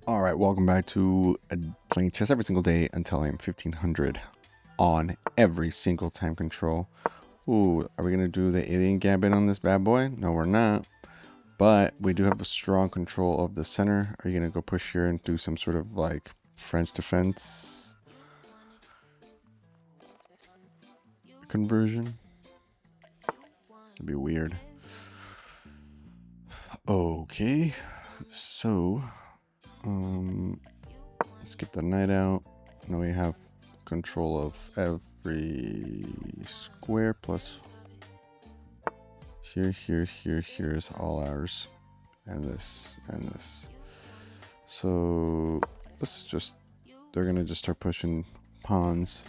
All right, welcome back to playing chess every single day until I'm 1500 on every single time control. Ooh, are we going to do the alien gambit on this bad boy? No, we're not. But we do have a strong control of the center. Are you going to go push here and do some sort of like French defense conversion? It'd be weird. Okay, so let's get the knight out. Now we have control of every square plus here is all ours, and this and this. So let's just, they're gonna just start pushing pawns.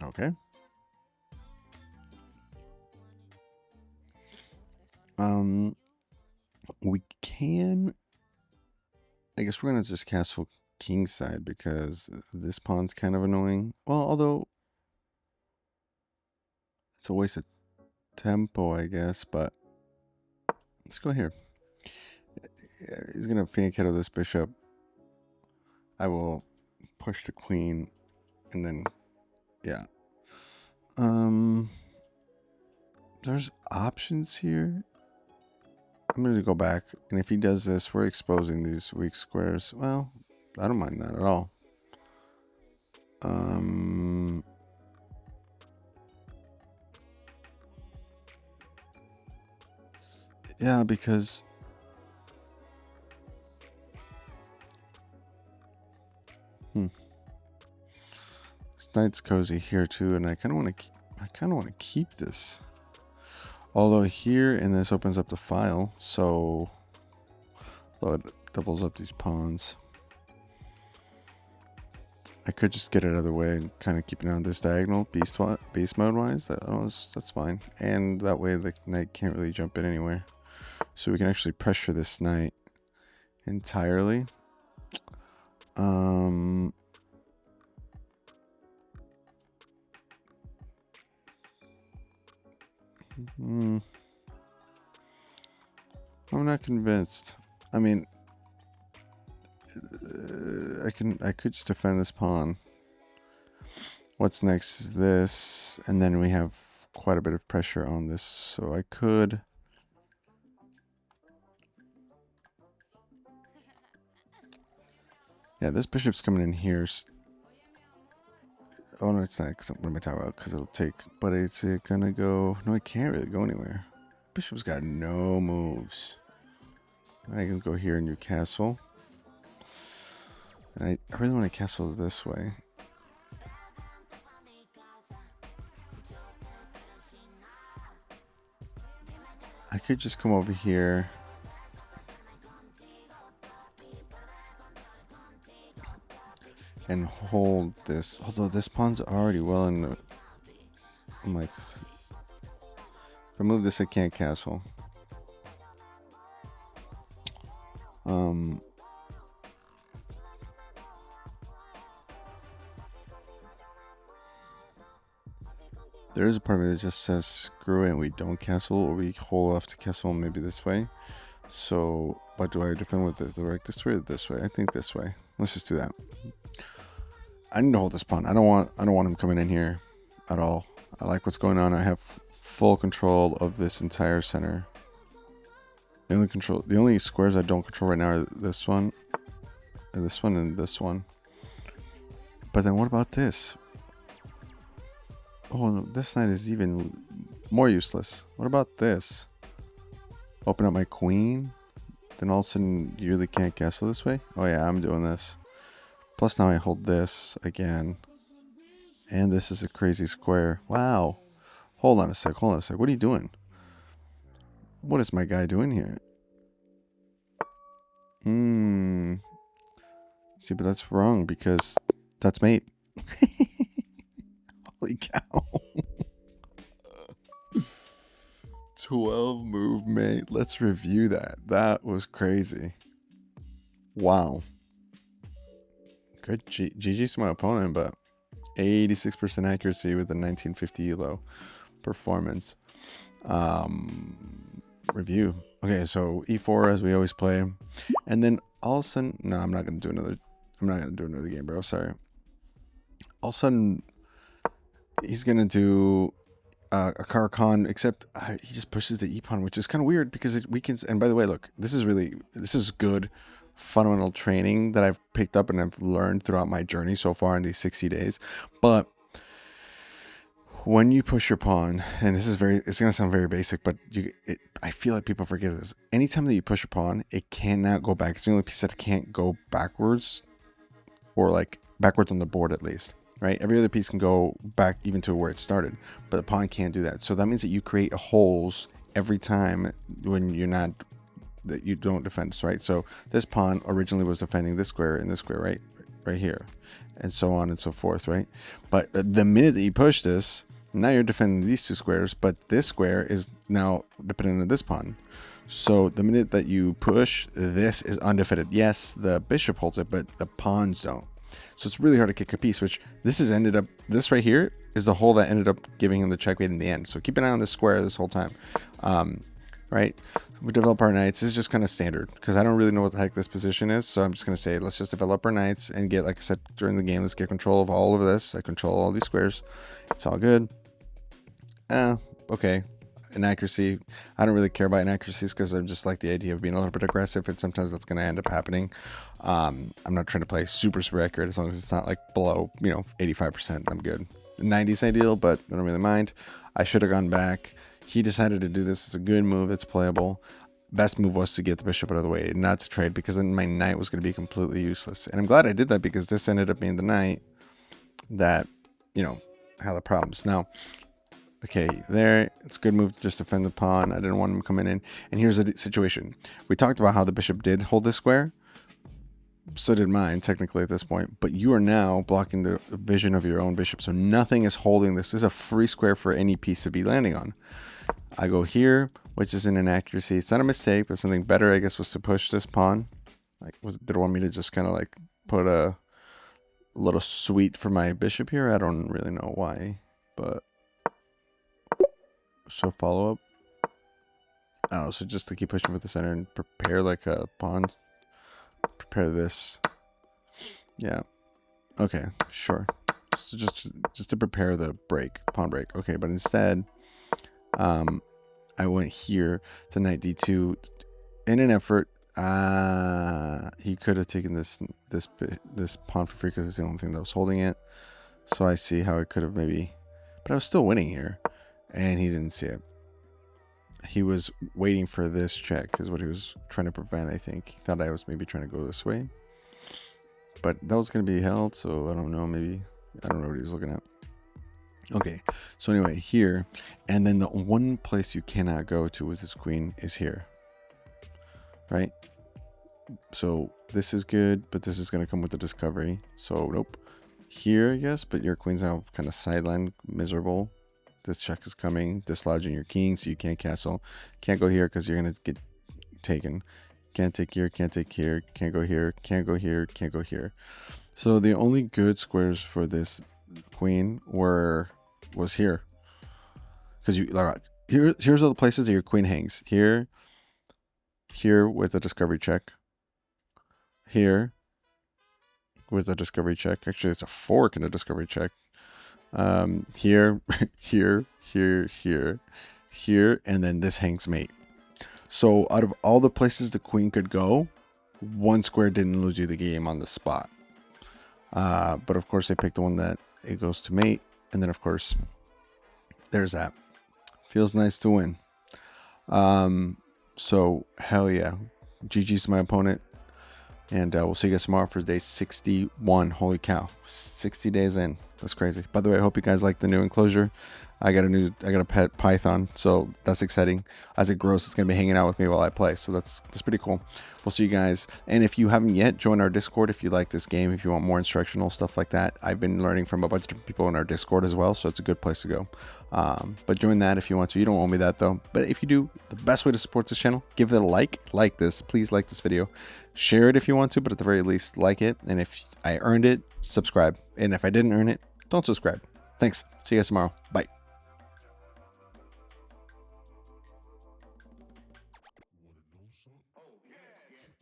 Okay. We can, I guess we're gonna just castle kingside because this pawn's kind of annoying. Well, although it's a waste of tempo, I guess, but let's go here. He's gonna fianchetto this bishop. I will push the queen, and then, yeah. There's options here. I'm gonna go back, and if he does this, we're exposing these weak squares. Well, I don't mind that at all. Yeah, because this knight's cozy here too, and I kind of want to keep this. Although here, and this opens up the file, so it doubles up these pawns. I could just get it out of the way and kind of keep it on this diagonal, beast mode wise. That's fine, and that way the knight can't really jump in anywhere. So we can actually pressure this knight entirely. I'm not convinced. I mean, I could just defend this pawn. What's next is this, and then we have quite a bit of pressure on this, so I could. Yeah, this bishop's coming in here. Oh no, it's not. Cause I'm gonna talk about because it'll take. But it's gonna go. No, it can't really go anywhere. Bishop's got no moves. I can go here in Newcastle. And I really want to castle this way. I could just come over here. And hold this. Although this pawn's already well in the... If I move this, I can't castle. There is a part of me that just says screw it and we don't castle, or we hold off to castle maybe this way. So, but do I defend with the right this way or this way? I think this way. Let's just do that. I need to hold this pawn. I don't want him coming in here at all. I like what's going on. I have full control of this entire center. The only squares I don't control right now are this one, and this one, and this one. But then what about this? Oh, no, this knight is even more useless. What about this? Open up my queen. Then all of a sudden you really can't castle this way? Oh yeah, I'm doing this. Plus now I hold this again. And this is a crazy square. Wow. Hold on a sec. What are you doing? What is my guy doing here? See, but that's wrong because that's mate. Holy cow. 12 move mate. Let's review that. That was crazy. Wow. Good GG's to my opponent, but 86% accuracy with the 1950 elo performance. review. Okay, so e4 as we always play, and then all of a sudden, no, I'm not gonna do another. I'm not gonna do another game, bro. Sorry. All of a sudden, he's gonna do a Caro-Kann, except he just pushes the e pawn, which is kind of weird because it weakens. And by the way, look, this is good fundamental training that I've picked up and I've learned throughout my journey so far in these 60 days. But when you push your pawn, and it's gonna sound very basic, but I feel like people forget this. Anytime that you push a pawn, it cannot go back. It's the only piece that can't go backwards, or like backwards on the board at least, right? Every other piece can go back even to where it started, but the pawn can't do that. So that means that you create holes every time when that you don't defend, right? So this pawn originally was defending this square and this square, right here, and so on and so forth, right? But the minute that you push this, now you're defending these two squares, but this square is now dependent on this pawn. So the minute that you push, this is undefended. Yes, the bishop holds it, but the pawns don't. So it's really hard to kick a piece, which this right here is the hole that ended up giving him the checkmate in the end. So keep an eye on this square this whole time. Right? We develop our knights. This is just kind of standard because I don't really know what the heck this position is. So I'm just going to say, let's just develop our knights and get, like I said, during the game, let's get control of all of this. I control all these squares. It's all good. Okay. Inaccuracy. I don't really care about inaccuracies because I just like the idea of being a little bit aggressive, and sometimes that's going to end up happening. I'm not trying to play super accurate as long as it's not like below, 85%. I'm good. 90 is ideal, but I don't really mind. I should have gone back. He decided to do this. It's a good move. It's playable. Best move was to get the bishop out of the way, not to trade, because then my knight was going to be completely useless. And I'm glad I did that because this ended up being the knight that, had the problems. Now, okay, there, it's a good move to just defend the pawn. I didn't want him coming in. And here's the situation. We talked about how the bishop did hold this square. So did mine, technically, at this point. But you are now blocking the vision of your own bishop. So nothing is holding this. This is a free square for any piece to be landing on. I go here, which is an inaccuracy. It's not a mistake, but something better, I guess, was to push this pawn. Did it want me to just kind of like put a little suite for my bishop here? I don't really know why, but... So follow up. Oh, so just to keep pushing with the center and prepare like a pawn. Prepare this. Yeah. Okay, sure. So just to prepare the pawn break. Okay, but instead, I went here to knight d2 in an effort. He could have taken this pawn for free because it's the only thing that was holding it. So I see how it could have maybe, but I was still winning here. And he didn't see it. He was waiting for this check is what he was trying to prevent, I think. He thought I was maybe trying to go this way. But that was going to be held, so I don't know. Maybe, I don't know what he was looking at. Okay, so anyway, here. And then the one place you cannot go to with this queen is here. Right? So this is good, but this is going to come with the discovery. So nope. Here, I guess, but your queen's now kind of sidelined, miserable. This check is coming, dislodging your king, so you can't castle. Can't go here because you're going to get taken. Can't take here, can't take here, can't go here, can't go here, can't go here. So the only good squares for this queen was here. Because here's all the places that your queen hangs. Here with a discovery check. Here with a discovery check. Actually, it's a fork in a discovery check. Here, and then this hangs mate. So out of all the places the queen could go, one square didn't lose you the game on the spot. But of course they picked the one that it goes to mate, and then of course there's that. Feels nice to win. So hell yeah, GG's to my opponent. And we'll see you guys tomorrow for day 61. Holy cow, 60 days in. That's crazy. By the way, I hope you guys like the new enclosure. I got a pet python, so that's exciting. As it grows, it's gonna be hanging out with me while I play, so that's pretty cool. We'll see you guys. And if you haven't yet, join our Discord if you like this game, if you want more instructional stuff like that. I've been learning from a bunch of different people in our Discord as well, so it's a good place to go. But join that if you want to. You don't owe me that though. But if you do, the best way to support this channel, give it a like this. Please like this video. Share it if you want to, but at the very least, like it. And if I earned it, subscribe. And if I didn't earn it, don't subscribe. Thanks. See you guys tomorrow. Bye.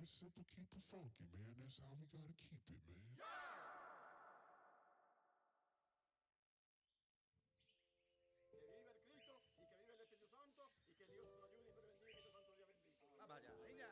it simple, keep it funky, man. That's how we gotta keep it, man. Que viva el Cristo y que viva el Espíritu Santo y que Dios nos ayude y nos bendiga y que este santo día bendito. Vamos allá, venga.